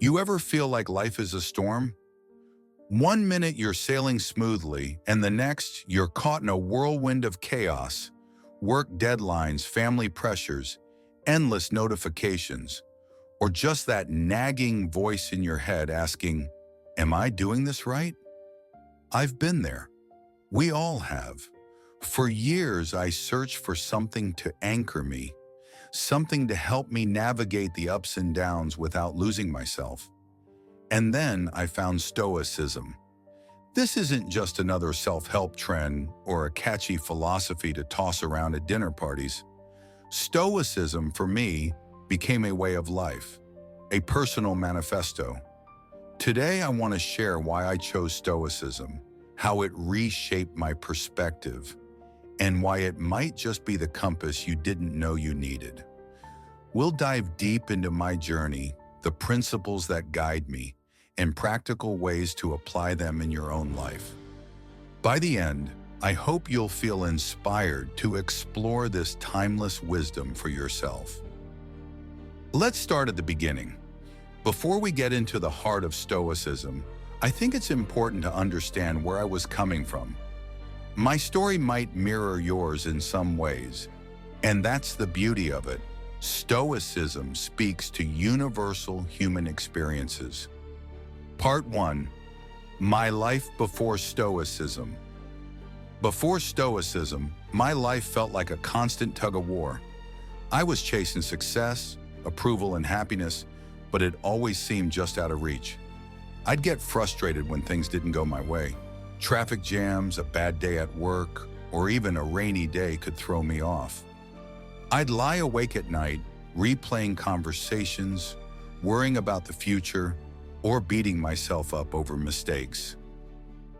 You ever feel like life is a storm? One minute you're sailing smoothly, and the next you're caught in a whirlwind of chaos. Work deadlines, family pressures, endless notifications, or just that nagging voice in your head asking, "Am I doing this right?" I've been there. We all have. For years, I searched for something to anchor me, something to help me navigate the ups and downs without losing myself. And then I found Stoicism. This isn't just another self-help trend or a catchy philosophy to toss around at dinner parties. Stoicism, for me, became a way of life, a personal manifesto. Today, I want to share why I chose Stoicism, how it reshaped my perspective, and why it might just be the compass you didn't know you needed. We'll dive deep into my journey, the principles that guide me, and practical ways to apply them in your own life. By the end, I hope you'll feel inspired to explore this timeless wisdom for yourself. Let's start at the beginning. Before we get into the heart of Stoicism, I think it's important to understand where I was coming from. My story might mirror yours in some ways, and that's the beauty of it. Stoicism speaks to universal human experiences. Part 1. My life before Stoicism. Before Stoicism, my life felt like a constant tug-of-war. I was chasing success, approval, and happiness, but it always seemed just out of reach. I'd get frustrated when things didn't go my way. Traffic jams, a bad day at work, or even a rainy day could throw me off. I'd lie awake at night, replaying conversations, worrying about the future, or beating myself up over mistakes.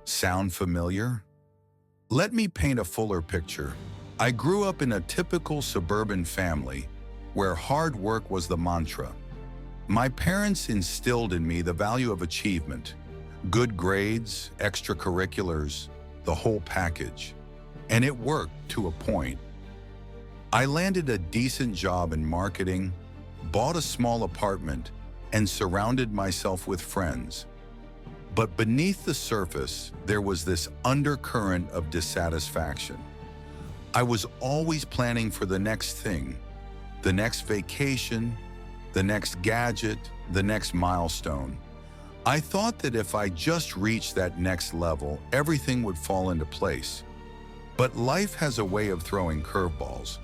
Sound familiar? Let me paint a fuller picture. I grew up in a typical suburban family where hard work was the mantra. My parents instilled in me the value of achievement, good grades, extracurriculars, the whole package. And it worked to a point. I landed a decent job in marketing, bought a small apartment, and surrounded myself with friends. But beneath the surface, there was this undercurrent of dissatisfaction. I was always planning for the next thing, the next vacation, the next gadget, the next milestone. I thought that if I just reached that next level, everything would fall into place. But life has a way of throwing curveballs.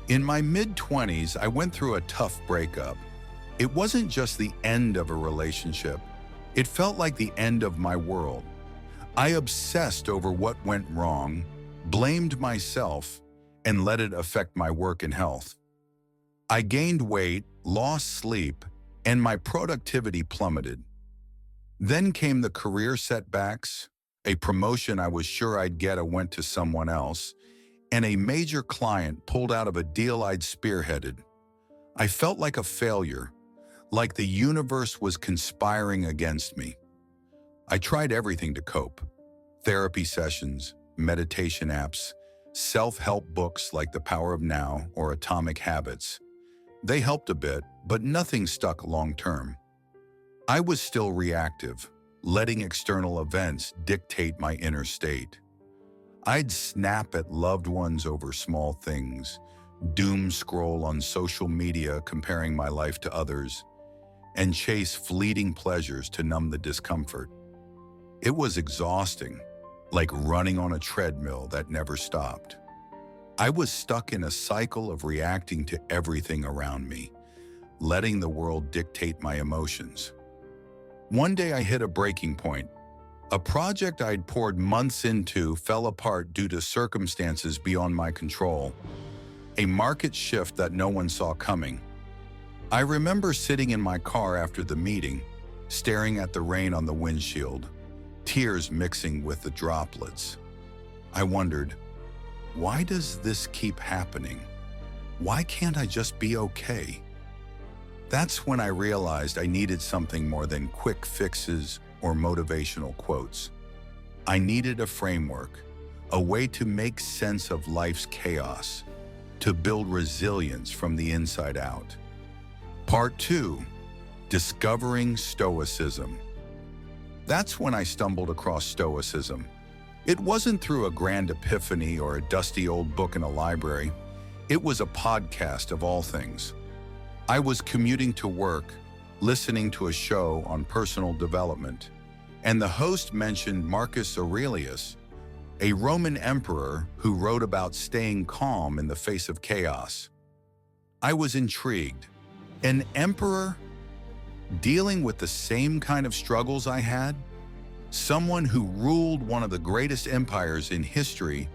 In my mid-20s, I went through a tough breakup. It wasn't just the end of a relationship. It felt like the end of my world. I obsessed over what went wrong, blamed myself, and let it affect my work and health. I gained weight, lost sleep, and my productivity plummeted. Then came the career setbacks, a promotion I was sure I'd get went to someone else, and a major client pulled out of a deal I'd spearheaded. I felt like a failure, like the universe was conspiring against me. I tried everything to cope. Therapy sessions, meditation apps, self-help books like The Power of Now or Atomic Habits. They helped a bit, but nothing stuck long-term. I was still reactive, letting external events dictate my inner state. I'd snap at loved ones over small things, doom scroll on social media comparing my life to others, and chase fleeting pleasures to numb the discomfort. It was exhausting, like running on a treadmill that never stopped. I was stuck in a cycle of reacting to everything around me, letting the world dictate my emotions. One day I hit a breaking point. A project I'd poured months into fell apart due to circumstances beyond my control, a market shift that no one saw coming. I remember sitting in my car after the meeting, staring at the rain on the windshield, tears mixing with the droplets. I wondered, why does this keep happening? Why can't I just be okay? That's when I realized I needed something more than quick fixes or motivational quotes. I needed a framework, a way to make sense of life's chaos, to build resilience from the inside out. Part 2. Discovering Stoicism. That's when I stumbled across Stoicism. It wasn't through a grand epiphany or a dusty old book in a library. It was a podcast of all things. I was commuting to work, listening to a show on personal development, and the host mentioned Marcus Aurelius, a Roman emperor who wrote about staying calm in the face of chaos. I was intrigued. An emperor dealing with the same kind of struggles I had? Someone who ruled one of the greatest empires in history,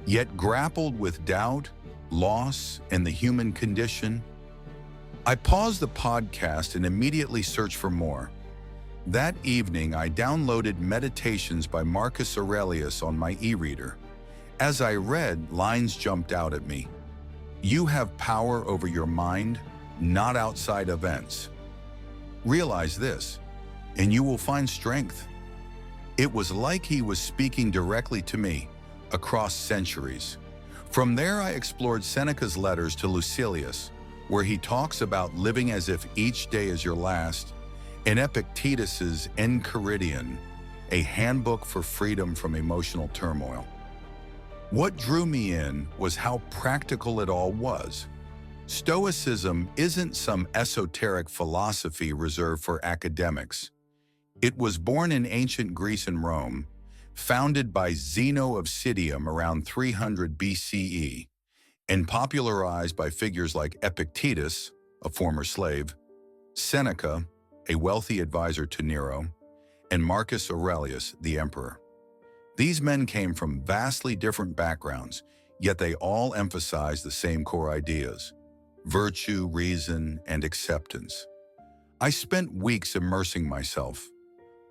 yet grappled with doubt, loss, and the human condition? I paused the podcast and immediately searched for more. That evening, I downloaded Meditations by Marcus Aurelius on my e-reader. As I read, lines jumped out at me. You have power over your mind, not outside events. Realize this, and you will find strength. It was like he was speaking directly to me, across centuries. From there, I explored Seneca's letters to Lucilius, where he talks about living as if each day is your last, and Epictetus's Enchiridion, a handbook for freedom from emotional turmoil. What drew me in was how practical it all was. Stoicism isn't some esoteric philosophy reserved for academics. It was born in ancient Greece and Rome, founded by Zeno of Citium around 300 BCE, and popularized by figures like Epictetus, a former slave, Seneca, a wealthy advisor to Nero, and Marcus Aurelius, the emperor. These men came from vastly different backgrounds, yet they all emphasized the same core ideas: virtue, reason, and acceptance. I spent weeks immersing myself.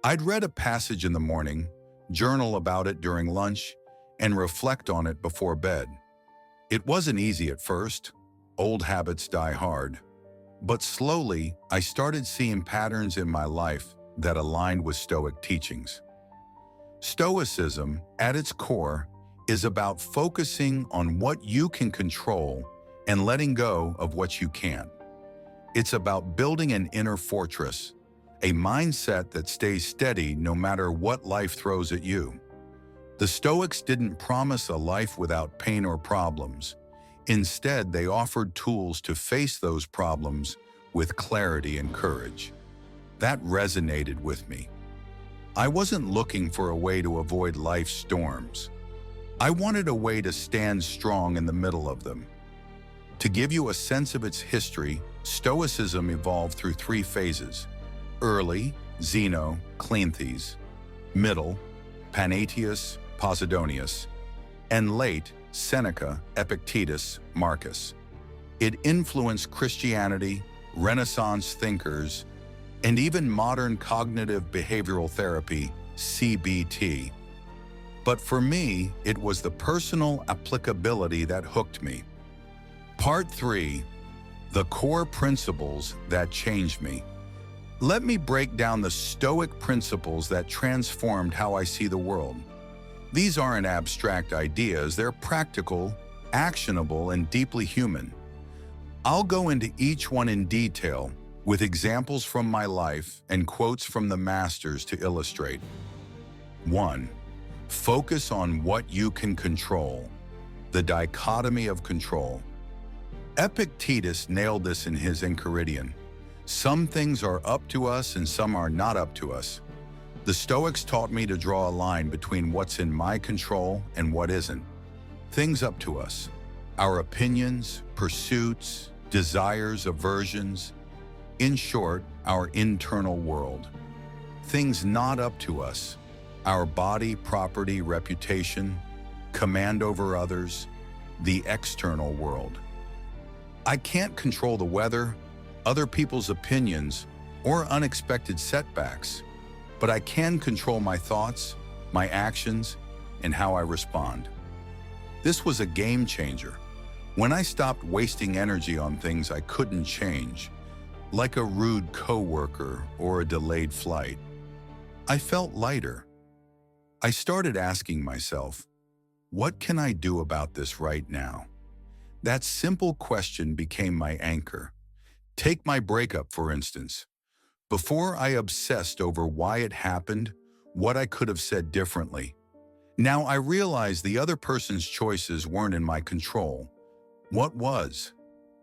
I'd read a passage in the morning, journal about it during lunch, and reflect on it before bed. It wasn't easy at first. Old habits die hard. But slowly, I started seeing patterns in my life that aligned with Stoic teachings. Stoicism, at its core, is about focusing on what you can control and letting go of what you can't. It's about building an inner fortress, a mindset that stays steady no matter what life throws at you. The Stoics didn't promise a life without pain or problems. Instead, they offered tools to face those problems with clarity and courage. That resonated with me. I wasn't looking for a way to avoid life's storms. I wanted a way to stand strong in the middle of them. To give you a sense of its history, Stoicism evolved through three phases: early, Zeno, Cleanthes; middle, Panatius, Posidonius; and late, Seneca, Epictetus, Marcus. It influenced Christianity, Renaissance thinkers, and even modern cognitive behavioral therapy, CBT. But for me, it was the personal applicability that hooked me. Part 3, the core principles that changed me. Let me break down the Stoic principles that transformed how I see the world. These aren't abstract ideas, they're practical, actionable, and deeply human. I'll go into each one in detail, with examples from my life and quotes from the masters to illustrate. 1. Focus on what you can control. The dichotomy of control. Epictetus nailed this in his Enchiridion. Some things are up to us and some are not up to us. The Stoics taught me to draw a line between what's in my control and what isn't. Things up to us. Our opinions, pursuits, desires, aversions. In short, our internal world. Things not up to us. Our body, property, reputation, command over others, the external world. I can't control the weather, other people's opinions, or unexpected setbacks, but I can control my thoughts, my actions, and how I respond. This was a game changer. When I stopped wasting energy on things I couldn't change, like a rude coworker or a delayed flight, I felt lighter. I started asking myself, what can I do about this right now? That simple question became my anchor. Take my breakup, for instance. Before I obsessed over why it happened, what I could have said differently. Now I realize the other person's choices weren't in my control. What was?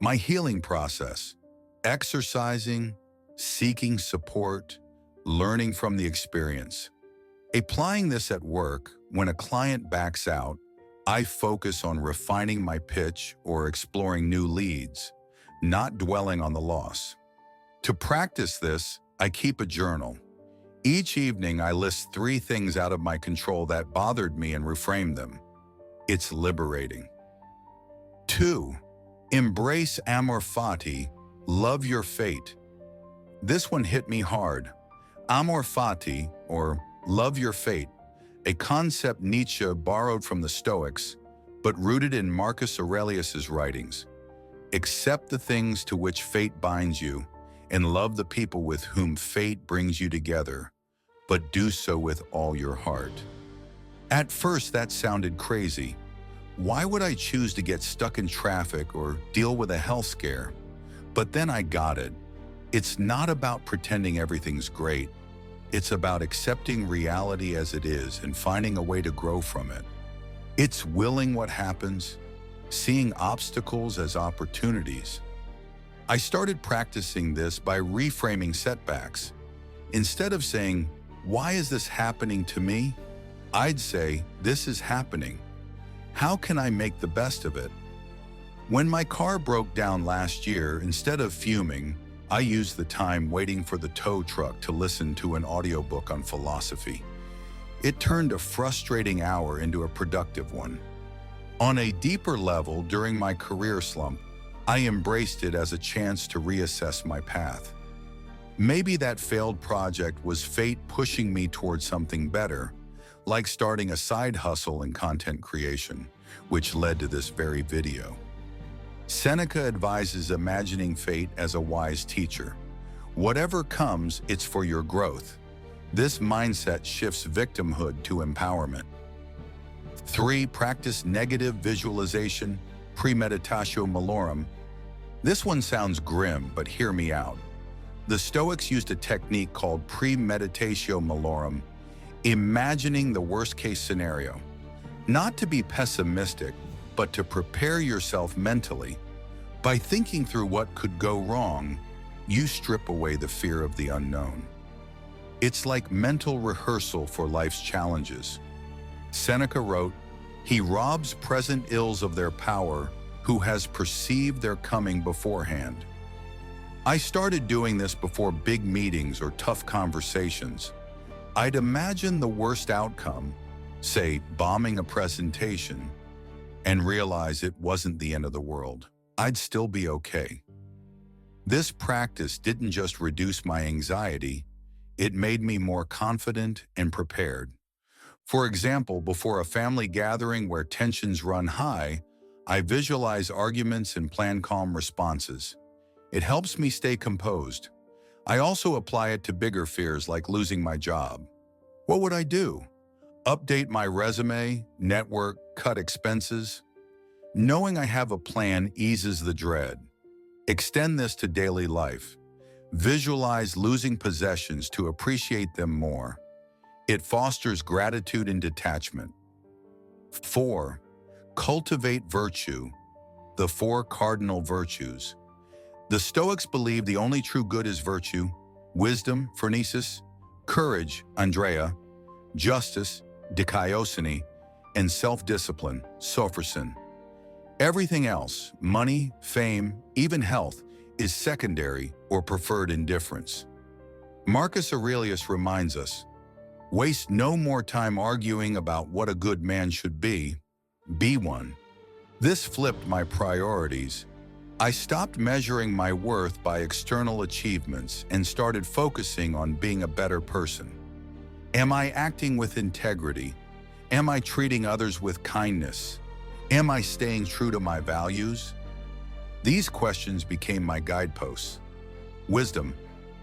My healing process. Exercising, seeking support, learning from the experience. Applying this at work, when a client backs out, I focus on refining my pitch or exploring new leads, not dwelling on the loss. To practice this, I keep a journal. Each evening, I list 3 things out of my control that bothered me and reframe them. It's liberating. 2. Embrace amor fati, love your fate. This one hit me hard. Amor fati, or love your fate, a concept Nietzsche borrowed from the Stoics, but rooted in Marcus Aurelius's writings. Accept the things to which fate binds you, and love the people with whom fate brings you together, but do so with all your heart. At first, that sounded crazy. Why would I choose to get stuck in traffic or deal with a health scare? But then I got it. It's not about pretending everything's great. It's about accepting reality as it is and finding a way to grow from it. It's willing what happens, seeing obstacles as opportunities. I started practicing this by reframing setbacks. Instead of saying, "Why is this happening to me?" I'd say, "This is happening. How can I make the best of it?" When my car broke down last year, instead of fuming, I used the time waiting for the tow truck to listen to an audiobook on philosophy. It turned a frustrating hour into a productive one. On a deeper level, during my career slump, I embraced it as a chance to reassess my path. Maybe that failed project was fate pushing me towards something better, like starting a side hustle in content creation, which led to this very video. Seneca advises imagining fate as a wise teacher. Whatever comes, it's for your growth. This mindset shifts victimhood to empowerment. 3. Practice negative visualization, premeditatio malorum. This one sounds grim, but hear me out. The Stoics used a technique called premeditatio malorum, imagining the worst-case scenario. Not to be pessimistic, but to prepare yourself mentally. By thinking through what could go wrong, you strip away the fear of the unknown. It's like mental rehearsal for life's challenges. Seneca wrote, "He robs present ills of their power who has perceived their coming beforehand." I started doing this before big meetings or tough conversations. I'd imagine the worst outcome, say bombing a presentation, and realize it wasn't the end of the world. I'd still be okay. This practice didn't just reduce my anxiety, it made me more confident and prepared. For example, before a family gathering where tensions run high, I visualize arguments and plan calm responses. It helps me stay composed. I also apply it to bigger fears like losing my job. What would I do? Update my resume, network, cut expenses? Knowing I have a plan eases the dread. Extend this to daily life. Visualize losing possessions to appreciate them more. It fosters gratitude and detachment. 4. Cultivate virtue, the 4 cardinal virtues. The Stoics believe the only true good is virtue, wisdom, phronesis, courage, Andrea, justice, dikaiosune, and self-discipline, sophrosyn. Everything else, money, fame, even health, is secondary or preferred indifference. Marcus Aurelius reminds us, "Waste no more time arguing about what a good man should be one." This flipped my priorities. I stopped measuring my worth by external achievements and started focusing on being a better person. Am I acting with integrity? Am I treating others with kindness? Am I staying true to my values? These questions became my guideposts. Wisdom,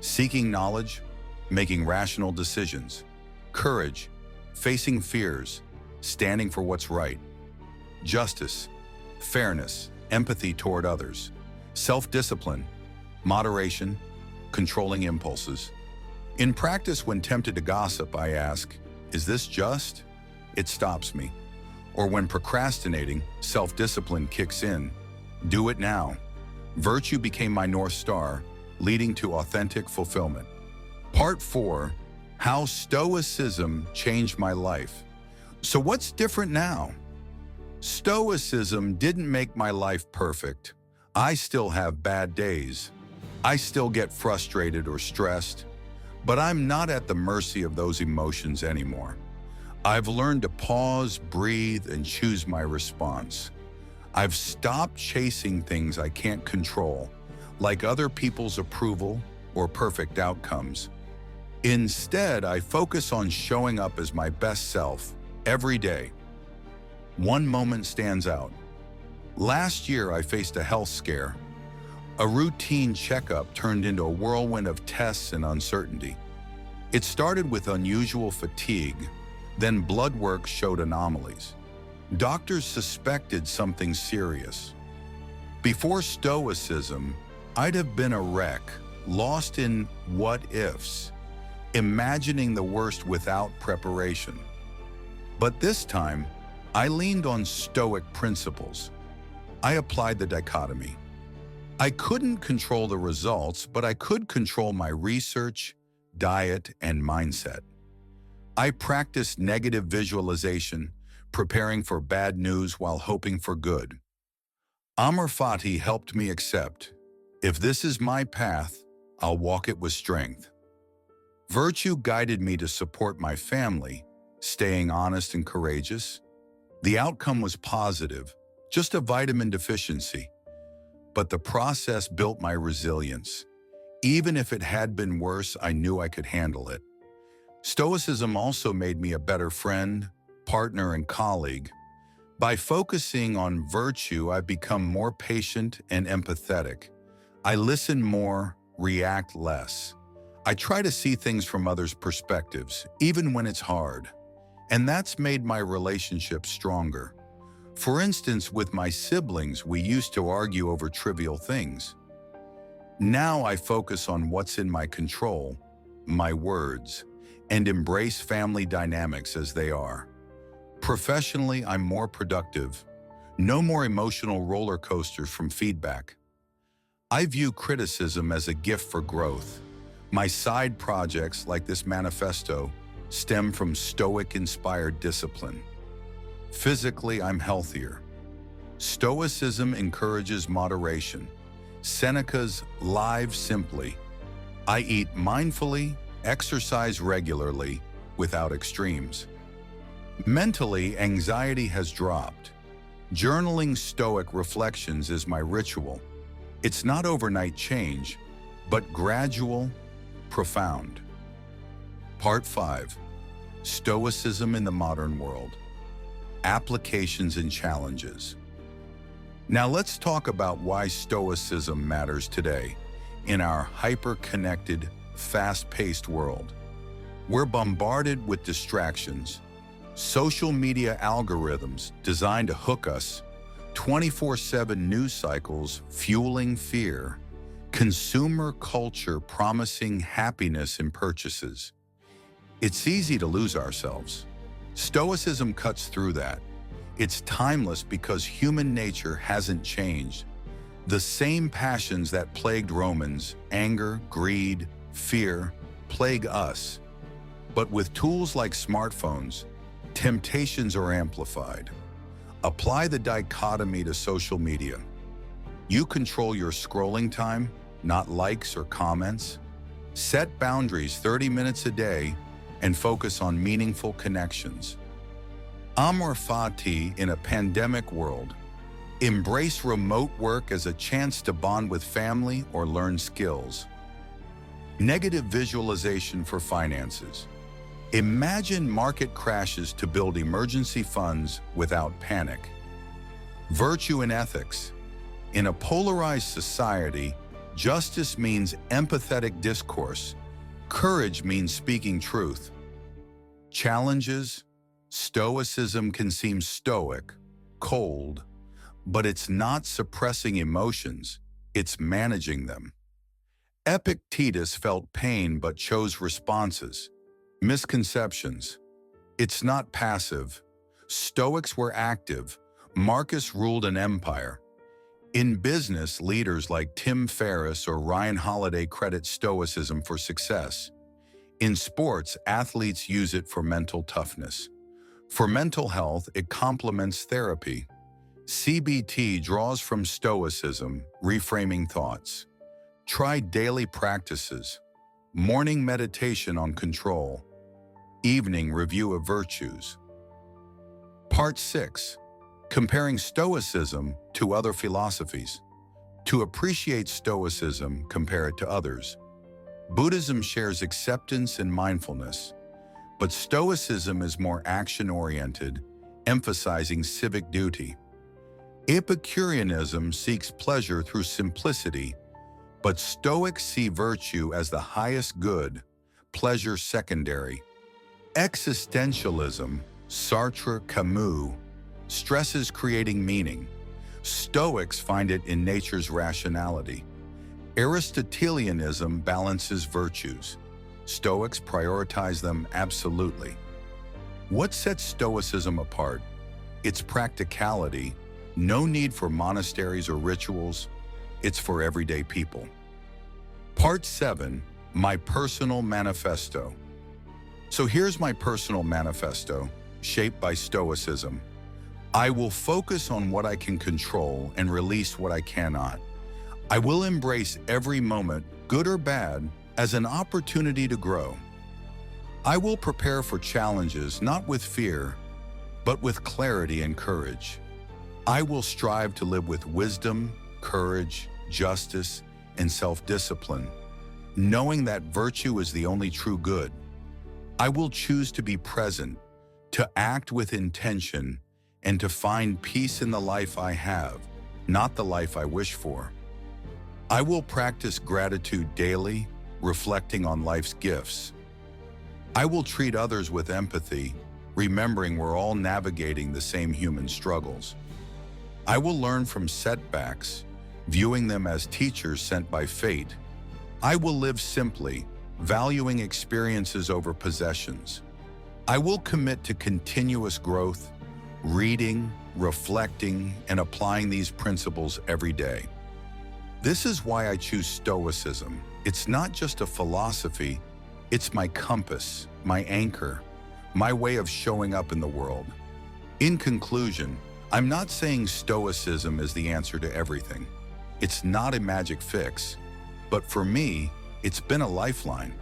seeking knowledge, making rational decisions. Courage, facing fears, standing for what's right. Justice, fairness, empathy toward others. Self-discipline, moderation, controlling impulses. In practice, when tempted to gossip, I ask, is this just? It stops me. Or when procrastinating, self-discipline kicks in. Do it now. Virtue became my North Star, leading to authentic fulfillment. Part 4, How Stoicism Changed My Life. So what's different now? Stoicism didn't make my life perfect. I still have bad days. I still get frustrated or stressed, but I'm not at the mercy of those emotions anymore. I've learned to pause, breathe, and choose my response. I've stopped chasing things I can't control, like other people's approval or perfect outcomes. Instead, I focus on showing up as my best self every day. One moment stands out. Last year, I faced a health scare. A routine checkup turned into a whirlwind of tests and uncertainty. It started with unusual fatigue, then blood work showed anomalies. Doctors suspected something serious. Before Stoicism, I'd have been a wreck, lost in what-ifs, imagining the worst without preparation. But this time, I leaned on Stoic principles. I applied the dichotomy. I couldn't control the results, but I could control my research, diet, and mindset. I practiced negative visualization, preparing for bad news while hoping for good. Amor fati helped me accept, if this is my path, I'll walk it with strength. Virtue guided me to support my family, staying honest and courageous. The outcome was positive, just a vitamin deficiency. But the process built my resilience. Even if it had been worse, I knew I could handle it. Stoicism also made me a better friend, partner, and colleague. By focusing on virtue, I've become more patient and empathetic. I listen more, react less. I try to see things from others' perspectives, even when it's hard. And that's made my relationship stronger. For instance, with my siblings, we used to argue over trivial things. Now I focus on what's in my control, my words, and embrace family dynamics as they are. Professionally, I'm more productive. No more emotional roller coasters from feedback. I view criticism as a gift for growth. My side projects, like this manifesto, stem from Stoic-inspired discipline. Physically, I'm healthier. Stoicism encourages moderation. Seneca's "Live simply." I eat mindfully, exercise regularly, without extremes. Mentally, anxiety has dropped. Journaling Stoic reflections is my ritual. It's not overnight change, but gradual, profound. Part 5. Stoicism in the Modern World. Applications and challenges. Now let's talk about why Stoicism matters today in our hyper-connected, fast-paced world. We're bombarded with distractions, social media algorithms designed to hook us, 24/7 news cycles fueling fear, consumer culture promising happiness in purchases. It's easy to lose ourselves. Stoicism cuts through that. It's timeless because human nature hasn't changed. The same passions that plagued Romans, anger, greed, fear, plague us. But with tools like smartphones, temptations are amplified. Apply the dichotomy to social media. You control your scrolling time, not likes or comments. Set boundaries 30 minutes a day and focus on meaningful connections. Amor fati in a pandemic world. Embrace remote work as a chance to bond with family or learn skills. Negative visualization for finances. Imagine market crashes to build emergency funds without panic. Virtue and ethics. In a polarized society, justice means empathetic discourse. Courage means speaking truth. Challenges. Stoicism can seem stoic, cold, but it's not suppressing emotions, it's managing them. Epictetus felt pain but chose responses. Misconceptions. It's not passive. Stoics were active. Marcus ruled an empire. In business, leaders like Tim Ferriss or Ryan Holiday credit Stoicism for success. In sports, athletes use it for mental toughness. For mental health, it complements therapy. CBT draws from Stoicism, reframing thoughts. Try daily practices. Morning meditation on control. Evening review of virtues. Part 6. Comparing Stoicism to other philosophies. To appreciate Stoicism, compare it to others. Buddhism shares acceptance and mindfulness, but Stoicism is more action-oriented, emphasizing civic duty. Epicureanism seeks pleasure through simplicity, but Stoics see virtue as the highest good, pleasure secondary. Existentialism, Sartre, Camus, stresses creating meaning. Stoics find it in nature's rationality. Aristotelianism balances virtues. Stoics prioritize them absolutely. What sets Stoicism apart? Its practicality. No need for monasteries or rituals. It's for everyday people. Part 7. My personal manifesto. So here's my personal manifesto, shaped by Stoicism. I will focus on what I can control and release what I cannot. I will embrace every moment, good or bad, as an opportunity to grow. I will prepare for challenges not with fear, but with clarity and courage. I will strive to live with wisdom, courage, justice, and self-discipline, knowing that virtue is the only true good. I will choose to be present, to act with intention, and to find peace in the life I have, not the life I wish for. I will practice gratitude daily, reflecting on life's gifts. I will treat others with empathy, remembering we're all navigating the same human struggles. I will learn from setbacks, viewing them as teachers sent by fate. I will live simply, valuing experiences over possessions. I will commit to continuous growth, reading, reflecting, and applying these principles every day. This is why I choose Stoicism. It's not just a philosophy, it's my compass, my anchor, my way of showing up in the world. In conclusion, I'm not saying Stoicism is the answer to everything. It's not a magic fix, but for me, it's been a lifeline,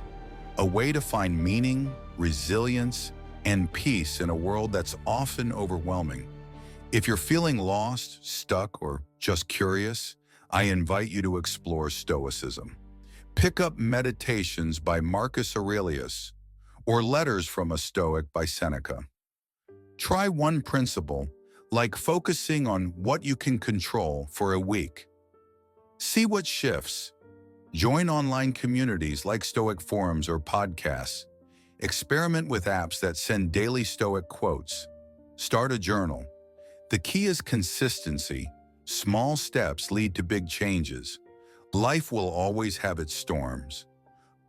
a way to find meaning, resilience, and peace in a world that's often overwhelming. If you're feeling lost, stuck, or just curious, I invite you to explore Stoicism. Pick up Meditations by Marcus Aurelius or Letters from a Stoic by Seneca. Try one principle, like focusing on what you can control for a week. See what shifts. Join online communities like Stoic forums or podcasts. Experiment with apps that send daily Stoic quotes. Start a journal. The key is consistency. Small steps lead to big changes. Life will always have its storms.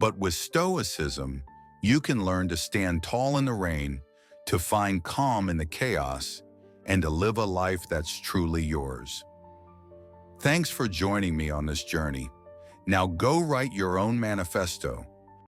But with Stoicism, you can learn to stand tall in the rain, to find calm in the chaos, and to live a life that's truly yours. Thanks for joining me on this journey. Now go write your own manifesto